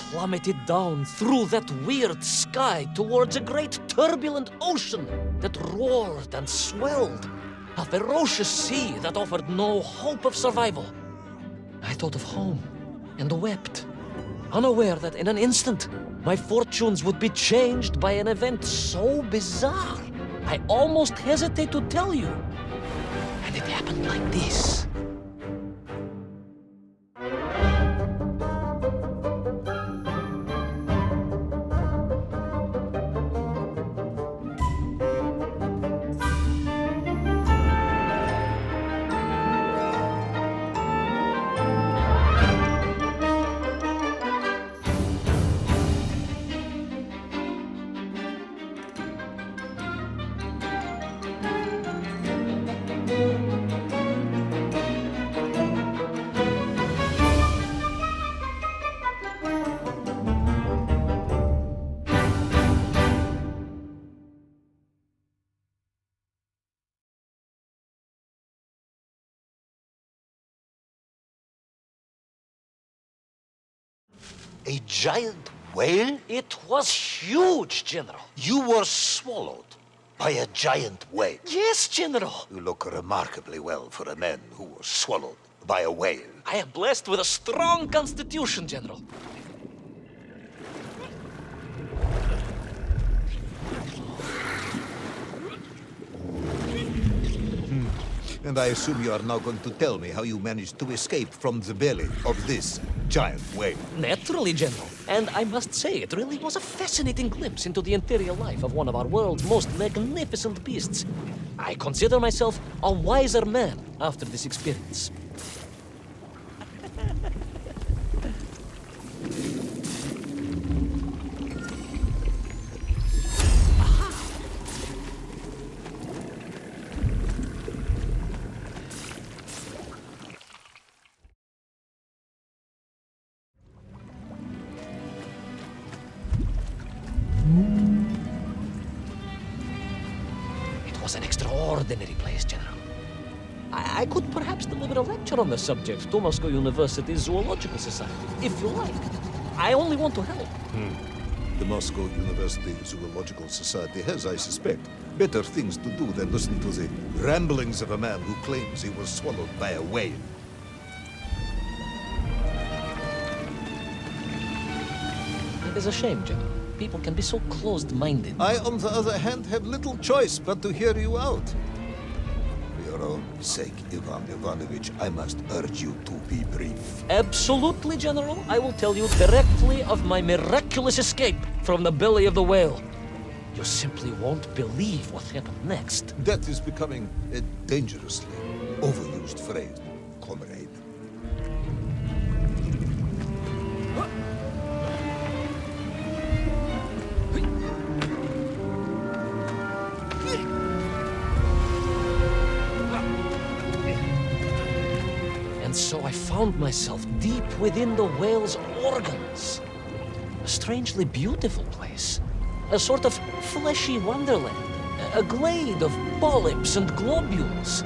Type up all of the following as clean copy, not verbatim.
plummeted down through that weird sky towards a great turbulent ocean that roared and swelled. A ferocious sea that offered no hope of survival. I thought of home and wept, unaware that in an instant, my fortunes would be changed by an event so bizarre, I almost hesitate to tell you. And it happened like this. A giant whale? It was huge, General. You were swallowed by a giant whale. Yes, General. You look remarkably well for a man who was swallowed by a whale. I am blessed with a strong constitution, General. And I assume you are now going to tell me how you managed to escape from the belly of this giant whale. Naturally, General. And I must say, it really was a fascinating glimpse into the interior life of one of our world's most magnificent beasts. I consider myself a wiser man after this experience. It was an extraordinary place, General. I could perhaps deliver a lecture on the subject to Moscow University's Zoological Society, if you like. I only want to help. The Moscow University Zoological Society has, I suspect, better things to do than listen to the ramblings of a man who claims he was swallowed by a whale. It is a shame, General. People can be so closed-minded. I, on the other hand, have little choice but to hear you out. For your own sake, Ivan Ivanovich, I must urge you to be brief. Absolutely, General. I will tell you directly of my miraculous escape from the belly of the whale. You simply won't believe what happened next. That is becoming a dangerously overused phrase, comrade. And so I found myself deep within the whale's organs. A strangely beautiful place. A sort of fleshy wonderland. A glade of polyps and globules.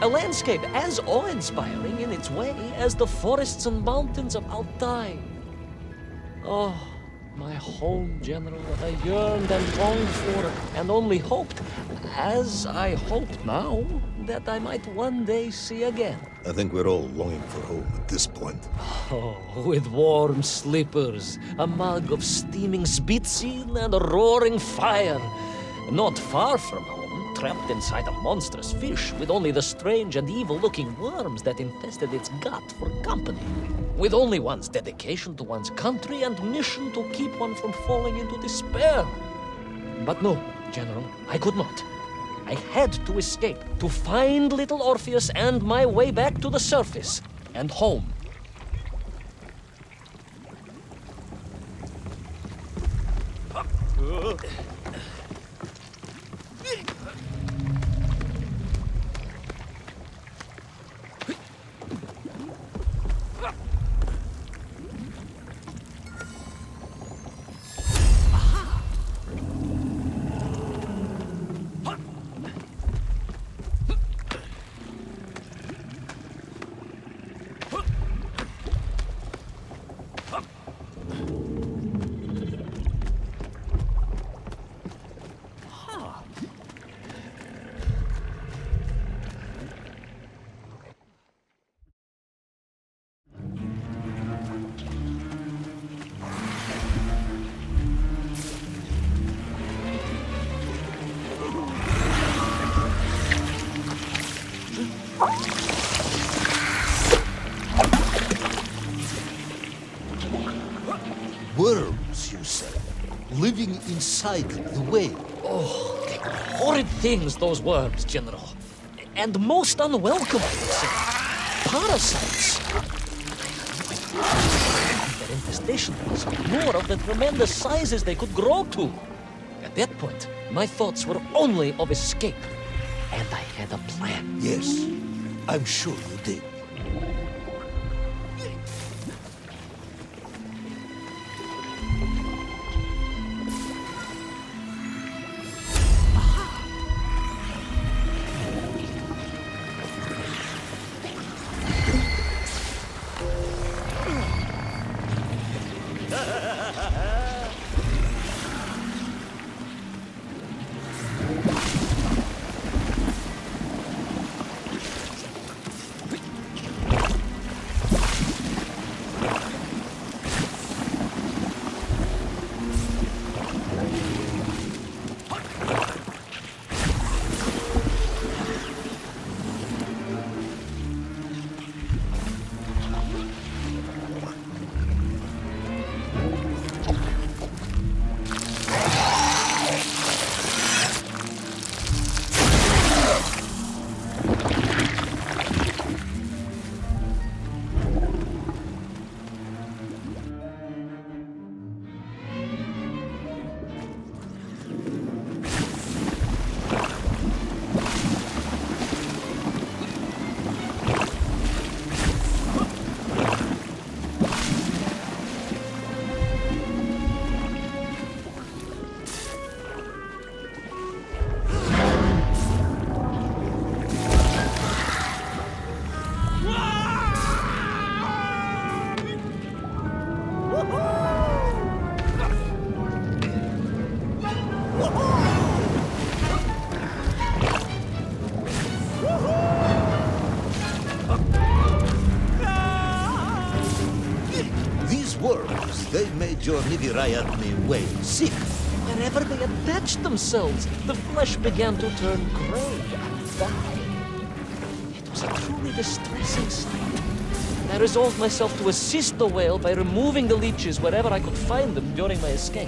A landscape as awe-inspiring in its way as the forests and mountains of Altai. Oh, my home, General, that I yearned and longed for, and only hoped, as I hope now, that I might one day see again. I think we're all longing for home at this point. Oh, with warm slippers, a mug of steaming Spitzin, and a roaring fire. Not far from home, trapped inside a monstrous fish with only the strange and evil-looking worms that infested its gut for company. With only one's dedication to one's country and mission to keep one from falling into despair. But no, General, I could not. I had to escape, to find little Orpheus and my way back to the surface and home. living inside the whale. Oh, they were horrid things, those worms, General. And most unwelcome, I would say. Parasites. Their infestation was more of the tremendous sizes they could grow to. At that point, my thoughts were only of escape. And I had a plan. Yes, I'm sure you did. They made your Nvidia whale sick. Wherever they attached themselves, the flesh began to turn gray and die. It was a truly distressing sight. I resolved myself to assist the whale by removing the leeches wherever I could find them during my escape.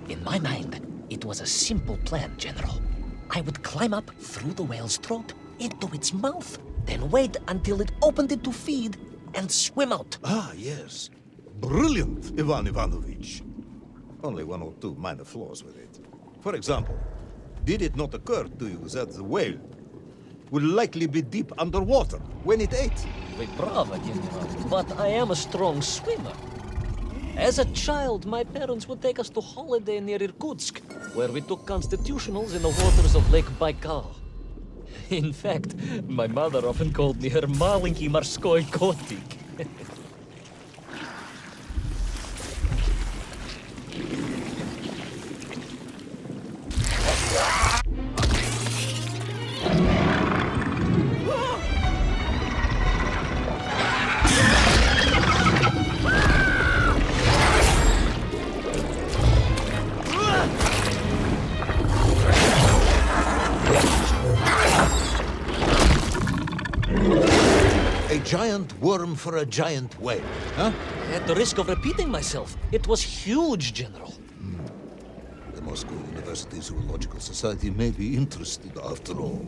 In my mind, it was a simple plan, General. I would climb up through the whale's throat into its mouth, then wait until it opened it to feed and swim out. Ah, yes. Brilliant, Ivan Ivanovich. Only one or two minor flaws with it. For example, did it not occur to you that the whale will likely be deep underwater when it ate? Bravo, General. But I am a strong swimmer. As a child, my parents would take us to holiday near Irkutsk, where we took constitutionals in the waters of Lake Baikal. In fact, my mother often called me her маленький морской котик. A giant worm for a giant whale, huh? At the risk of repeating myself, it was huge, General. The Moscow University Zoological Society may be interested after all.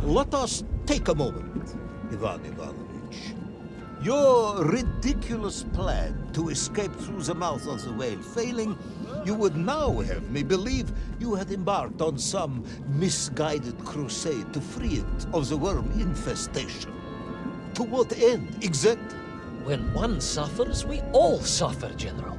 Let us take a moment, Ivan Ivanovich. Your ridiculous plan to escape through the mouth of the whale failing, you would now have me believe you had embarked on some misguided crusade to free it of the worm infestation. To what end, exactly? When one suffers, we all suffer, General.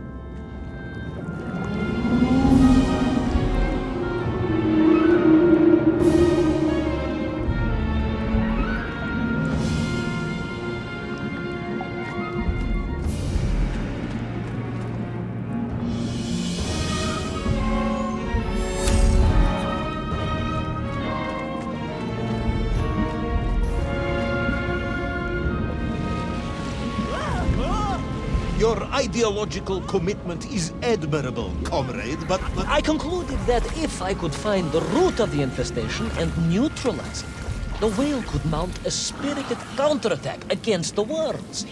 Your ideological commitment is admirable, comrade, but... I concluded that if I could find the root of the infestation and neutralize it, the whale could mount a spirited counterattack against the worms.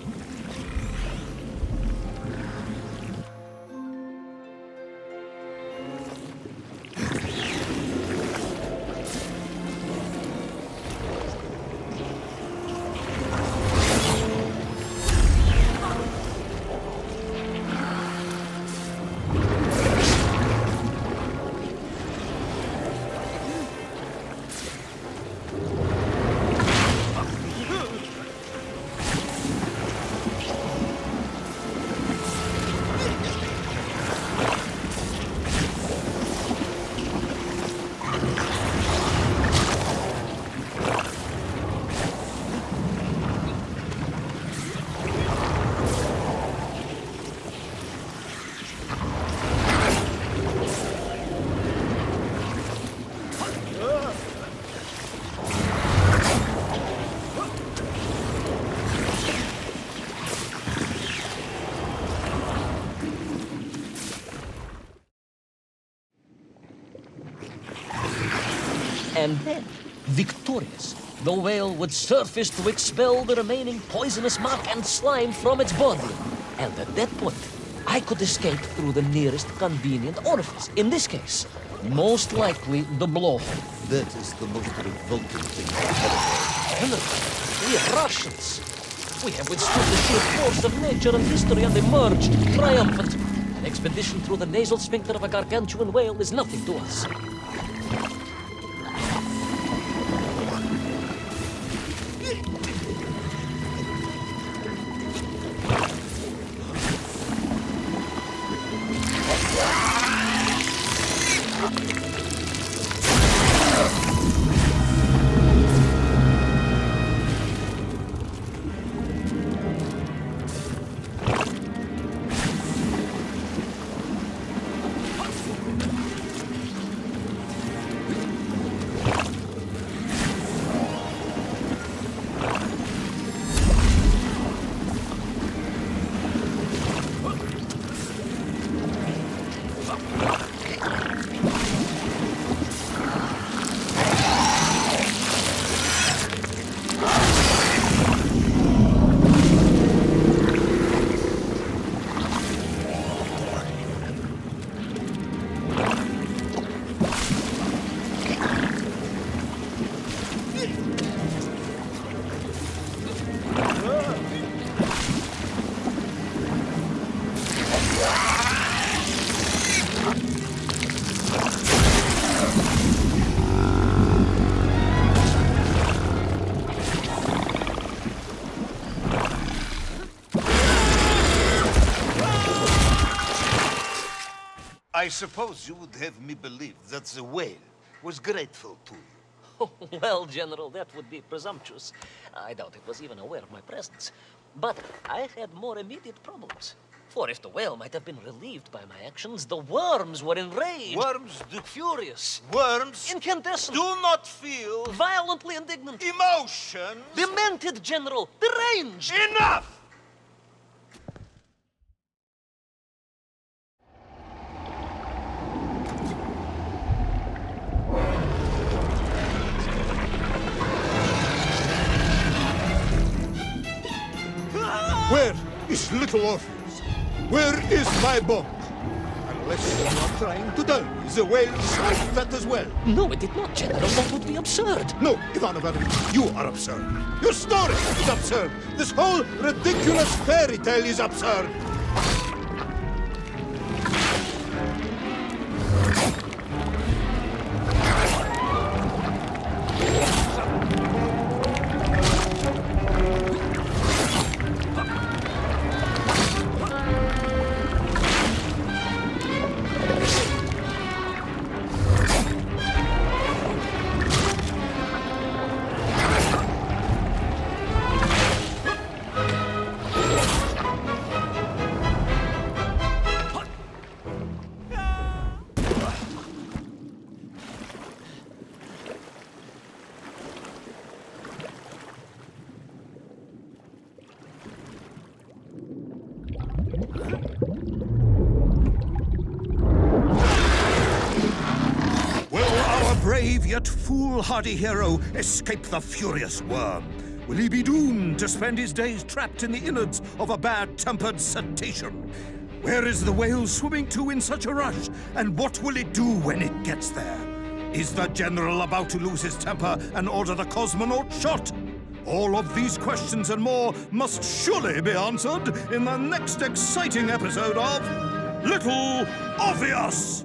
And then, victorious, the whale would surface to expel the remaining poisonous muck and slime from its body. And at that point, I could escape through the nearest convenient orifice. In this case, most likely the blowhole. That is the most revolting thing I've ever heard. General, we Russians, we have withstood the sheer force of nature and history and emerged triumphant. An expedition through the nasal sphincter of a gargantuan whale is nothing to us. I suppose you would have me believe that the whale was grateful to you. Oh, well, General, that would be presumptuous. I doubt it was even aware of my presence. But I had more immediate problems. For if the whale might have been relieved by my actions, the worms were enraged. Worms Furious. Worms Incandescent. do not feel Violently indignant. emotions. Demented, General. Deranged. Enough! Where is little Orpheus? Where is my bunk? And unless you are trying to tell me the whale smoked that as well. No, it did not, General. That would be absurd. No, Ivan Ivanovich, you are absurd. Your story is absurd. This whole ridiculous fairy tale is absurd. Brave yet foolhardy hero escape the furious worm? Will he be doomed to spend his days trapped in the innards of a bad-tempered cetacean? Where is the whale swimming to in such a rush, and what will it do when it gets there? Is the general about to lose his temper and order the cosmonaut shot? All of these questions and more must surely be answered in the next exciting episode of Little Orpheus!